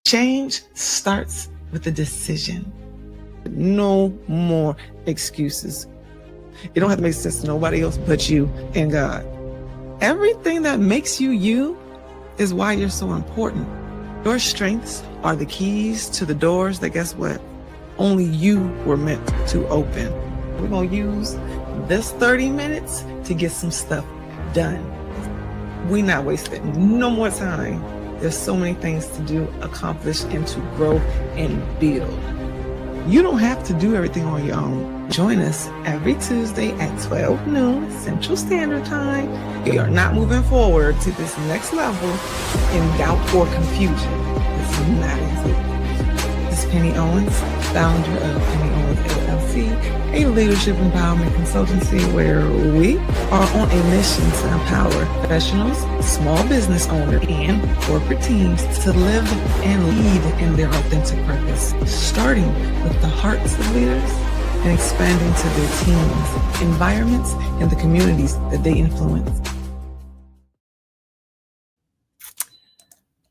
Change starts with a decision. No more excuses. It don't have to make sense to nobody else but you and God. Everything that makes you you is why you're so important. Your strengths are the keys to the doors that, guess what? Only you were meant to open. We're going to use this 30 minutes to get some stuff done. We're not wasting no more time. There's so many things to do, accomplish, and to grow and build. You don't have to do everything on your own. Join us every Tuesday at 12 noon Central Standard Time. We are not moving forward to this next level in doubt or confusion. This is not easy. This is Penny Owens, founder of Penny Owens LLC, a leadership empowerment consultancy where we are on a mission to empower professionals, small business owners, and corporate teams to live and lead in their authentic purpose, starting with the hearts of leaders and expanding to their teams, environments, and the communities that they influence.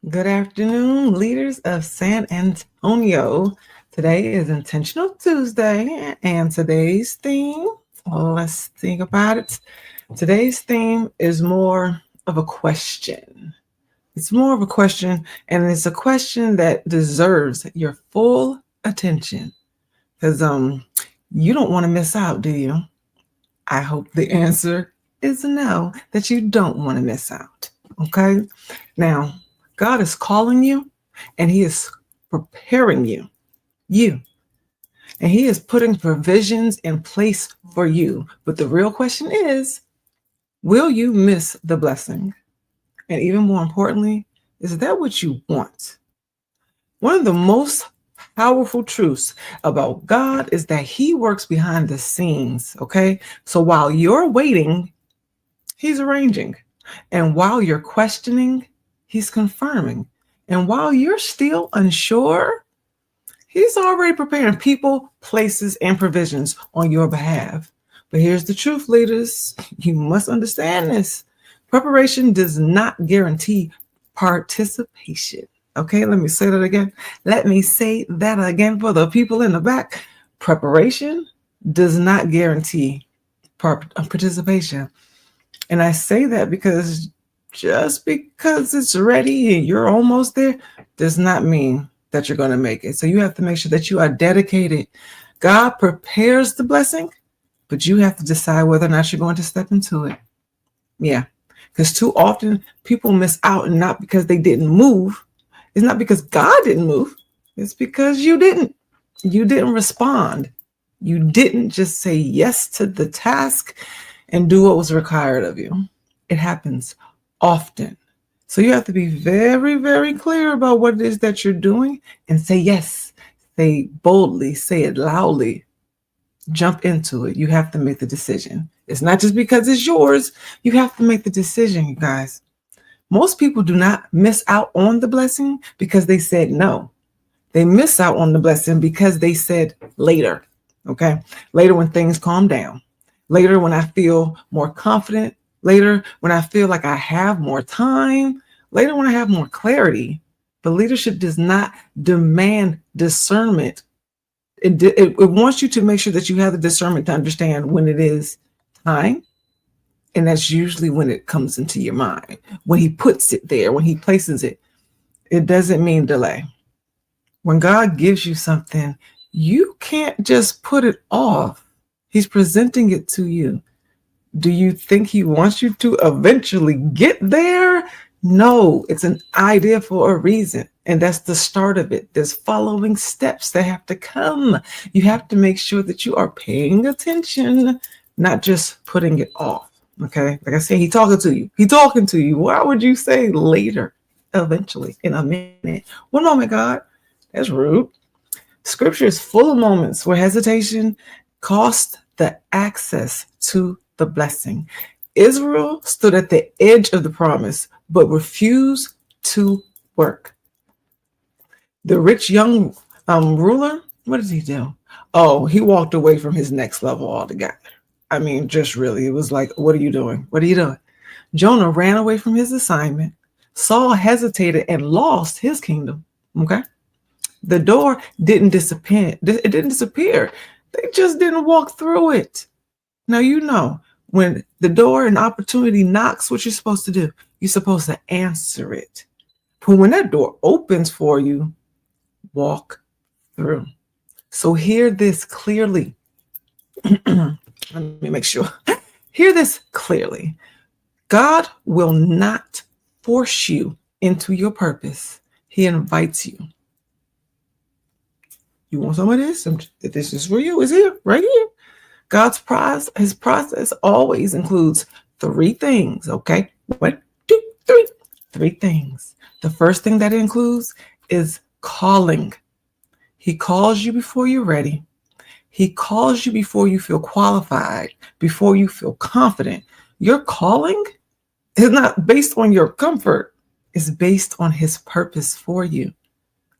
Good afternoon, leaders of San Antonio. Today is Intentional Tuesday, and today's theme, let's think about it. Today's theme is more of a question. It's more of a question, and it's a question that deserves your full attention. Because you don't want to miss out, do you? I hope the answer is no, that you don't want to miss out. Okay? Now, God is calling you, and He is preparing you. And He is putting provisions in place for you. But the real question is, will you miss the blessing? And even more importantly, is that what you want? One of the most powerful truths about God is that He works behind the scenes, okay? So while you're waiting, He's arranging. And while you're questioning, He's confirming. And while you're still unsure, He's already preparing people, places, and provisions on your behalf. But here's the truth, leaders. You must understand this. Preparation does not guarantee participation. Okay, let me say that again. Let me say that again for the people in the back. Preparation does not guarantee participation. And I say that because just because it's ready and you're almost there does not mean that you're going to make it. So you have to make sure that you are dedicated. God prepares the blessing, but you have to decide whether or not you're going to step into it. Yeah, because too often people miss out, and not because they didn't move. It's not because God didn't move. It's because you didn't. You didn't respond. You didn't just say yes to the task and do what was required of you. It happens often. So you have to be very, very clear about what it is that you're doing and say yes. Say boldly, say it loudly. Jump into it. You have to make the decision. It's not just because it's yours. You have to make the decision, you guys. Most people do not miss out on the blessing because they said no. They miss out on the blessing because they said later. Okay? Later when things calm down. Later when I feel more confident. Later when I feel like I have more time. Later when I have more clarity. But leadership does not demand discernment. It wants you to make sure that you have the discernment to understand when it is time. And that's usually when it comes into your mind. When He puts it there, when He places it, it doesn't mean delay. When God gives you something, you can't just put it off. He's presenting it to you. Do you think He wants you to eventually get there? No, it's an idea for a reason. And that's the start of it. There's following steps that have to come. You have to make sure that you are paying attention, not just putting it off. Okay. Like I said, He's talking to you. He's talking to you. Why would you say later, eventually, in a minute? One moment, God. That's rude. Scripture is full of moments where hesitation cost the access to the blessing. Israel stood at the edge of the promise, but refused to work. The rich young ruler, what did he do? Oh, he walked away from his next level altogether. I mean, just really, it was like, what are you doing? What are you doing? Jonah ran away from his assignment. Saul hesitated and lost his kingdom. Okay. The door didn't disappear. It didn't disappear. They just didn't walk through it. Now, when the door and opportunity knocks, what you're supposed to do, you're supposed to answer it. But when that door opens for you, walk through. So hear this clearly. Let me make sure. Hear this clearly. God will not force you into your purpose. He invites you. You want some of this? This is for you. It's here, right here. His process always includes 3 things. Okay. 1, 2, 3. 3 things. The first thing that it includes is calling. He calls you before you're ready. He calls you before you feel qualified, before you feel confident. Your calling is not based on your comfort. It's based on his purpose for you.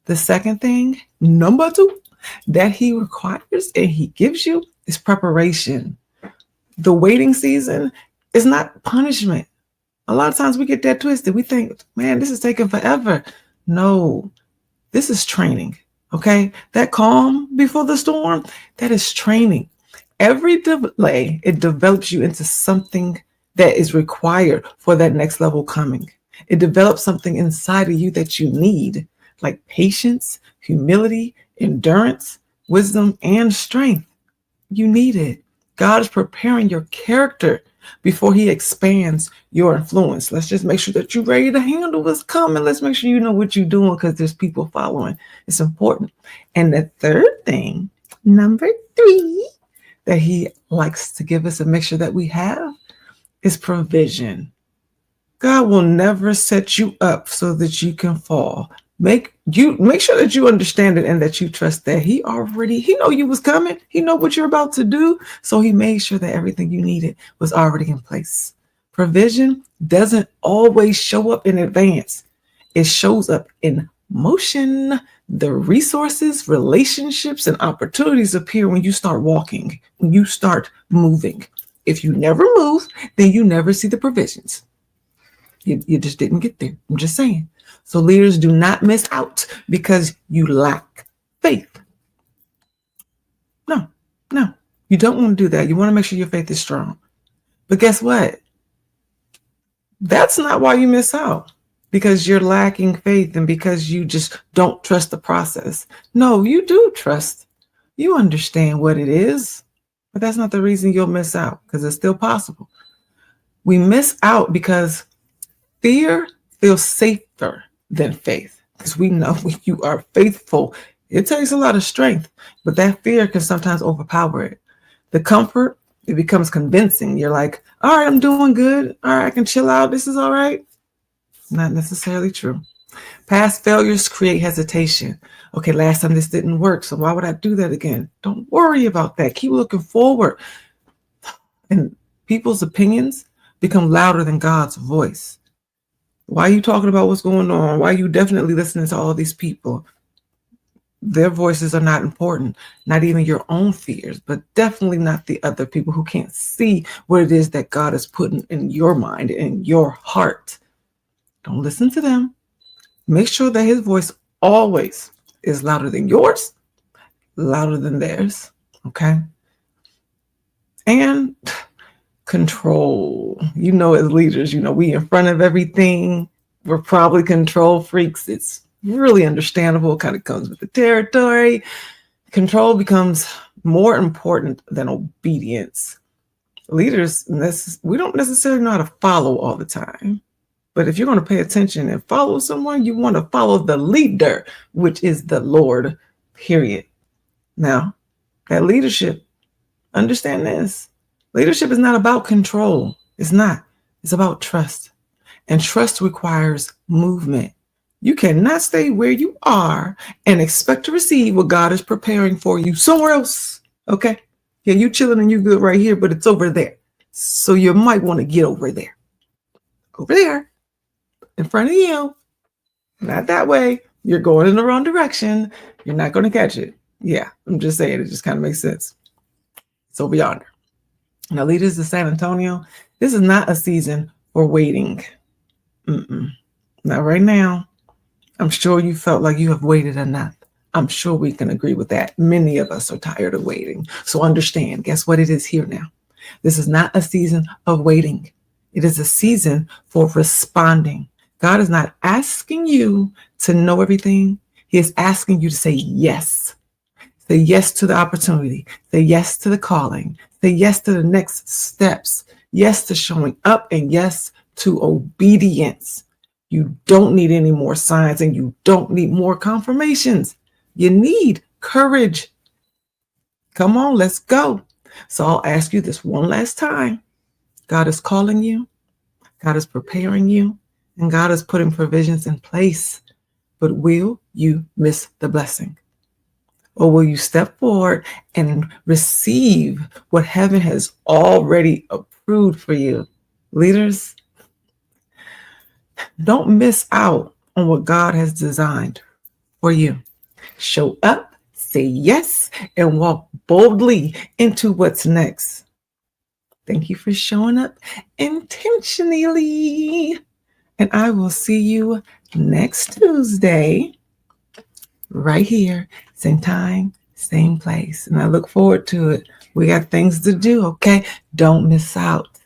The second thing, number 2, that he requires and he gives you is preparation. The waiting season is not punishment. A lot of times we get that twisted. We think, man, this is taking forever. No, this is training. Okay. That calm before the storm, that is training. Every delay, it develops you into something that is required for that next level coming. It develops something inside of you that you need, like patience, humility, endurance, wisdom, and strength. You need it. God is preparing your character before he expands your influence. Let's just make sure that you're ready to handle what's coming. Let's make sure you know what you're doing because there's people following. It's important. And the third thing, number 3, that he likes to give us and make sure that we have is provision. God will never set you up so that you can fall. Make sure that you understand it and that you trust that he know you was coming. He know what you're about to do. So he made sure that everything you needed was already in place. Provision doesn't always show up in advance. It shows up in motion. The resources, relationships, and opportunities appear when you start walking, when you start moving. If you never move, then you never see the provisions. You just didn't get there. I'm just saying. So leaders, do not miss out because you lack faith. No, you don't want to do that. You want to make sure your faith is strong. But guess what? That's not why you miss out, because you're lacking faith and because you just don't trust the process. No, you do trust. You understand what it is, but that's not the reason you'll miss out, because it's still possible. We miss out because fear feels safer than faith, because we know when you are faithful, it takes a lot of strength, but that fear can sometimes overpower it. The comfort, it becomes convincing. You're like, all right, I'm doing good. All right, I can chill out. This is all right. Not necessarily true. Past failures create hesitation. Okay, last time this didn't work, so why would I do that again? Don't worry about that. Keep looking forward. And people's opinions become louder than God's voice. Why are you talking about what's going on? Why are you definitely listening to all these people? Their voices are not important, not even your own fears, but definitely not the other people who can't see what it is that God is putting in your mind, in your heart. Don't listen to them. Make sure that his voice always is louder than yours, louder than theirs, okay? And control. As leaders, we in front of everything. We're probably control freaks. It's really understandable. It kind of comes with the territory. Control becomes more important than obedience. Leaders, we don't necessarily know how to follow all the time. But if you're going to pay attention and follow someone, you want to follow the leader, which is the Lord, period. Now, that leadership, understand this. Leadership is not about control. It's not. It's about trust. And trust requires movement. You cannot stay where you are and expect to receive what God is preparing for you somewhere else. Okay? Yeah, you chilling and you good right here, but it's over there. So you might want to get over there. Over there. In front of you. Not that way. You're going in the wrong direction. You're not going to catch it. Yeah, I'm just saying. It just kind of makes sense. It's over yonder. Now, leaders of San Antonio, this is not a season for waiting. Not right now. I'm sure you felt like you have waited enough. I'm sure we can agree with that. Many of us are tired of waiting. So understand, guess what? It is here now. This is not a season of waiting. It is a season for responding. God is not asking you to know everything. He is asking you to say yes. Say yes to the opportunity. Say yes to the calling. Say yes to the next steps. Yes to showing up, and yes to obedience. You don't need any more signs, and you don't need more confirmations. You need courage. Come on, let's go. So I'll ask you this one last time. God is calling you. God is preparing you, and God is putting provisions in place. But will you miss the blessing? Or will you step forward and receive what heaven has already approved for you? Leaders, don't miss out on what God has designed for you. Show up, say yes, and walk boldly into what's next. Thank you for showing up intentionally. And I will see you next Tuesday, right here, same time, same place. And I look forward to it. We got things to do, okay? Don't miss out.